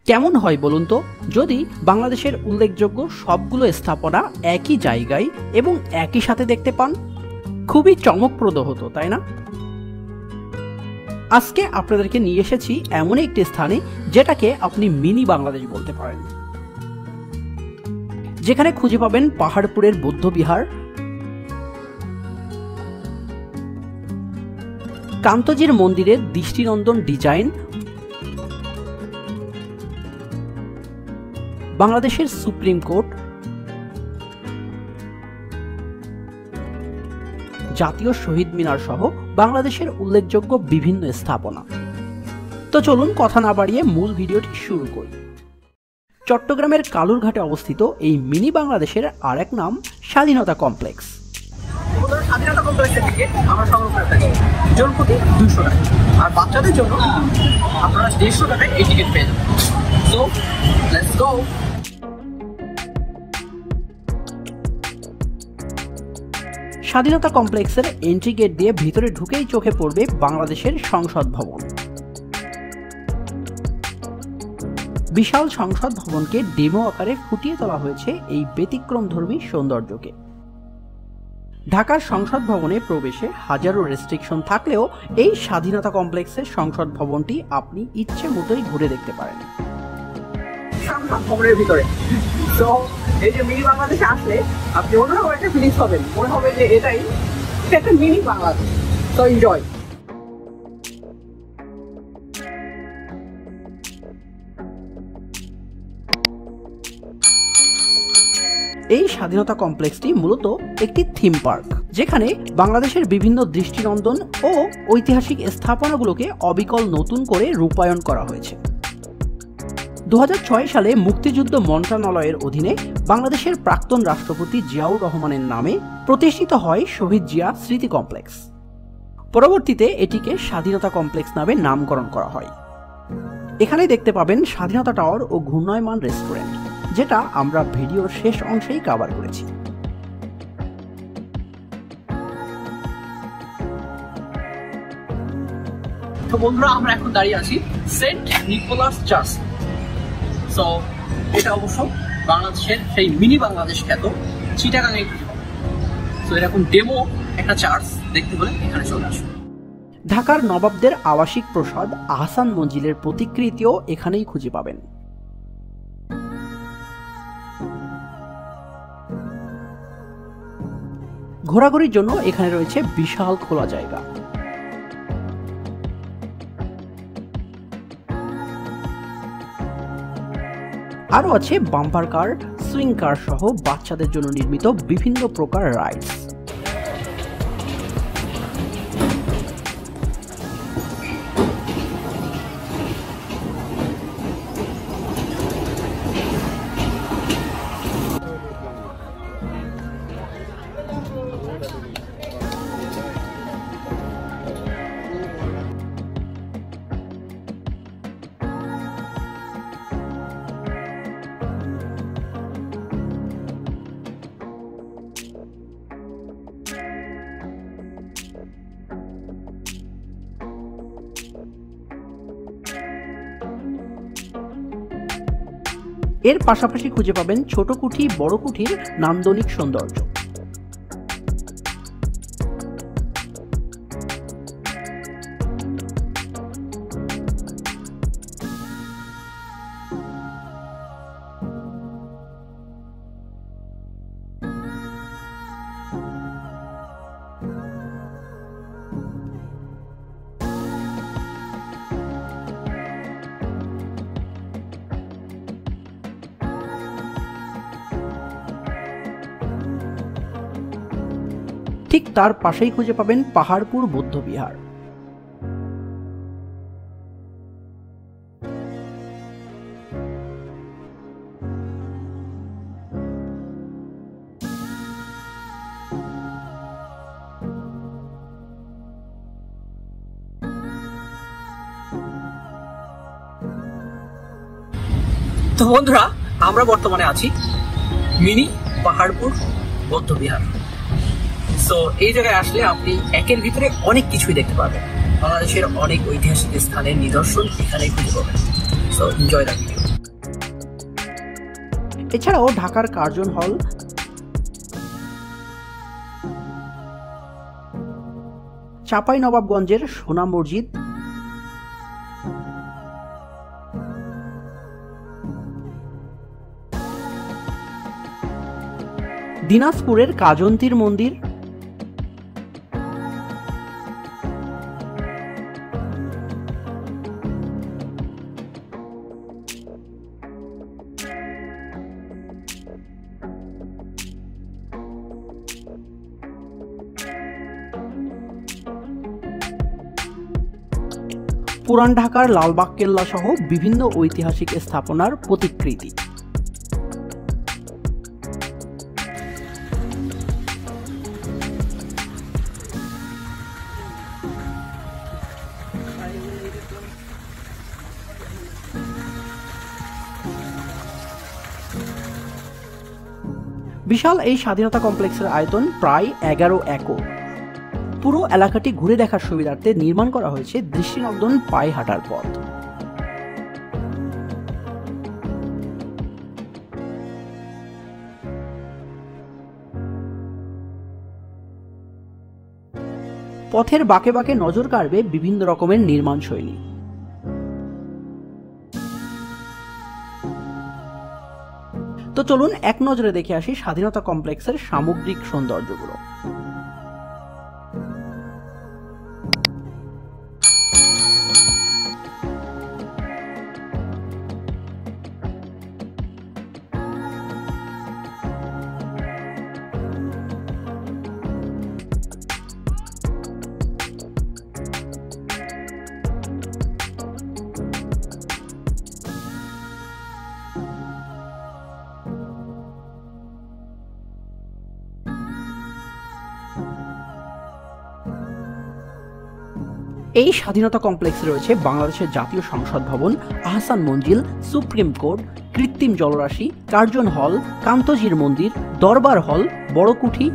কেমন হয় বলুন তো যদি বাংলাদেশের উল্লেখযোগ্য সবগুলো স্থাপনা একই জায়গায় এবং একই সাথে দেখতে পান? খুবই চমকপ্রদ হতো, তাই না? আজকে আপনাদেরকে নিয়ে এসেছি এমন একটি স্থানে যেটাকে আপনি মিনি বাংলাদেশ বলতে পারেন, যেখানে খুঁজে পাবেন পাহাড়পুরের বৌদ্ধবিহার, কান্তজির মন্দিরের দৃষ্টিনন্দন ডিজাইন, বাংলাদেশের সুপ্রিম কোর্ট, জাতীয় শহীদ মিনার সহ বাংলাদেশের উল্লেখযোগ্য বিভিন্ন স্থাপনা। তো চলুন কথা না বাড়িয়ে মূল ভিডিওটি শুরু করি। চট্টগ্রামের কালুরঘাটে অবস্থিত এই মিনি বাংলাদেশের আরেক নাম স্বাধীনতা কমপ্লেক্স। স্বাধীনতা কমপ্লেক্সের থেকে আমরা সংগ্রহ করে থাকি জন প্রতি 200 টাকা, আর বাচ্চাদের জন্য আপনারা 150 টাকায় এই টিকিট পেয়ে যাবেন। So let's go. স্বাধীনতা কমপ্লেক্সের এন্ট্রি গেট দিয়ে ভিতরে ঢুকেই চোখে পড়বে বাংলাদেশের সংসদ ভবন। বিশাল সংসদ ভবনকে ডেমো আকারে ফুটিয়ে তোলা হয়েছে এই ব্যতিক্রমধর্মী সৌন্দর্যকে। ঢাকার সংসদ ভবনে প্রবেশে হাজারো রেস্ট্রিকশন থাকলেও এই স্বাধীনতা কমপ্লেক্সের সংসদ ভবনটি আপনি ইচ্ছে মতোই ঘুরে দেখতে পারেন। সংসদ ভবনের ভিতরে তো এই যে মিনি বাংলাদেশে আসলে আপনি অন্যরকম একটা ফিলিংস পাবেন, মনে হবে যে এটাই একটা মিনি বাংলাদেশ। তো এনজয়। এই স্বাধীনতা কমপ্লেক্সটি মূলত একটি থিম পার্ক, যেখানে বাংলাদেশের বিভিন্ন দৃষ্টিনন্দন ও ঐতিহাসিক স্থাপনাগুলোকে অবিকল নতুন করে রূপায়ণ করা হয়েছে। 2006 সালে মুক্তিযুদ্ধ মন্ত্রণালয়ের অধীনে বাংলাদেশের প্রাক্তন রাষ্ট্রপতি জিয়াউর রহমানের নামে প্রতিষ্ঠিত হয় শহীদ জিয়া স্মৃতি কমপ্লেক্স। পরবর্তীতে এটিকে স্বাধীনতা কমপ্লেক্স নামে নামকরণ করা হয়। এখানে দেখতে পাবেন স্বাধীনতা টাওয়ার ও ঘূর্ণায়মান রেস্টুরেন্ট, যেটা আমরা ভিডিওর শেষ অংশেই কভার করেছি। তো বন্ধুরা, আমরা এখন দাঁড়িয়ে আছি সেন্ট নিকোলাস চার্চ। তো এটা অবশ্য বাংলাদেশের সেই মিনি বাংলাদেশ খ্যাত চিটাগাঙে। তো এরকম ডেমো একটা চার্চ দেখতে হলে এখানে চলে আসুন। ঢাকার নবাবদের আবাসিক প্রসাদ আহসান মঞ্জিলের প্রতিকৃতিও এখানেই খুঁজে পাবেন। ঘোরাঘুরির জন্য এখানে রয়েছে বিশাল খোলা জায়গা। আরও আছে বাম্পার কার, সুইং কার সহ বাচ্চাদের জন্য নির্মিত বিভিন্ন প্রকার রাইডস। এর পাশাপাশি খুঁজে পাবেন ছোট কুঠি, বড় কুঠির নান্দনিক সৌন্দর্য। ঠিক তার পাশেই খুঁজে পাবেন পাহাড়পুর বৌদ্ধবিহার। তো বন্ধুরা, আমরা বর্তমানে আছি মিনি পাহাড়পুর বৌদ্ধবিহার। সো এই জায়গায় আসলে আপনি একের ভিতরে অনেক কিছুই দেখতে পাবেন। বাংলাদেশের অনেক ঐতিহাসিক স্থানের নিদর্শন এখানে খুঁজে পাবেন। So enjoy the video. এছাড়াও ঢাকার কার্জন হল, চাঁপাইনবাবগঞ্জের সোনা মসজিদ, দিনাজপুরের কাজন্তীর মন্দির, পুরান ঢাকার লালবাগ কেল্লা সহ বিভিন্ন ঐতিহাসিক স্থাপনার প্রতিকৃতি। বিশাল এই স্বাধীনতা কমপ্লেক্সের আয়তন প্রায় 11 একর। পুরো এলাকাটি ঘুরে দেখার সুবিধার্থে নির্মাণ করা হয়েছে দৃষ্টিনন্দন পায়ে হাঁটার পথ। পথের বাঁকে বাঁকে নজর কাড়বে বিভিন্ন রকমের নির্মাণ শৈলী। তো চলুন এক নজরে দেখে আসি স্বাধীনতা কমপ্লেক্সের সামগ্রিক সৌন্দর্যগুলো। এই স্বাধীনতা কমপ্লেক্সে রয়েছে বাংলাদেশের জাতীয় সংসদ ভবন, আহসান মঞ্জিল, সুপ্রিম কোর্ট, কৃত্রিম জলরাশি, কার্জন হল, কান্তজির মন্দির, দরবার হল, বড় কুঠি,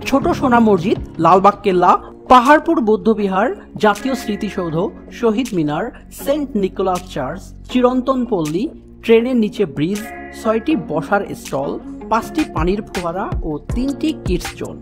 ছোট সোনা মসজিদ, লালবাগ কেল্লা, পাহাড়পুর বৌদ্ধবিহার, জাতীয় স্মৃতিসৌধ, শহীদ মিনার, সেন্ট নিকোলাস চার্চ, চিরন্তন পল্লী, ট্রেনের নিচে ব্রিজ, 6টি বসার স্টল, 5টি পানির ফোয়ারা ও 3টি কিডস জোন।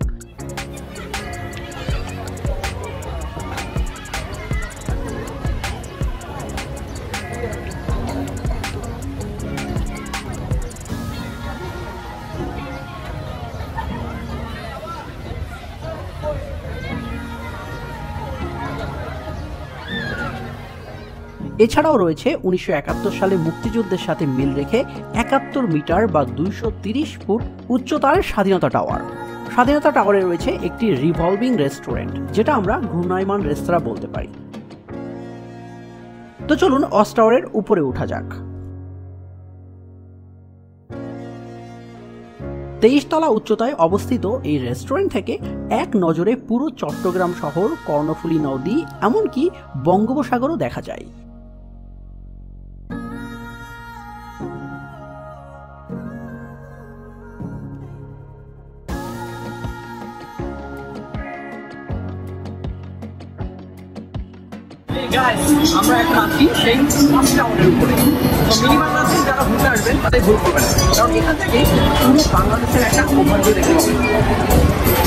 এছাড়াও রয়েছে 1971 সালে মুক্তিযুদ্ধের সাথে মিল রেখে 71 মিটার বা 230 ফুট উচ্চতার স্বাধীনতা টাওয়ার। স্বাধীনতা টাওয়ারে রয়েছে একটি রিভলভিং রেস্টুরেন্ট, যেটা আমরা ঘূর্ণায়মান রেস্তোরাঁ বলতে পারি। তো চলুন ওয়াচ টাওয়ারের উপরে ওঠা যাক। 23 তলা উচ্চতায় অবস্থিত এই রেস্টুরেন্ট থেকে এক নজরে পুরো চট্টগ্রাম শহর, কর্ণফুলী নদী, এমনকি বঙ্গোপসাগরও দেখা যায়। আমরা এখন আছি সেই ওয়াচ টাওয়ারের উপরে। তো মিনি বাংলাদেশে যারা ঘুরতে আসবেন তাদের ভুল করবেন না, কারণ এখান থেকে পুরো বাংলাদেশের একটা ওভারভিউ দেখতে পাবেন।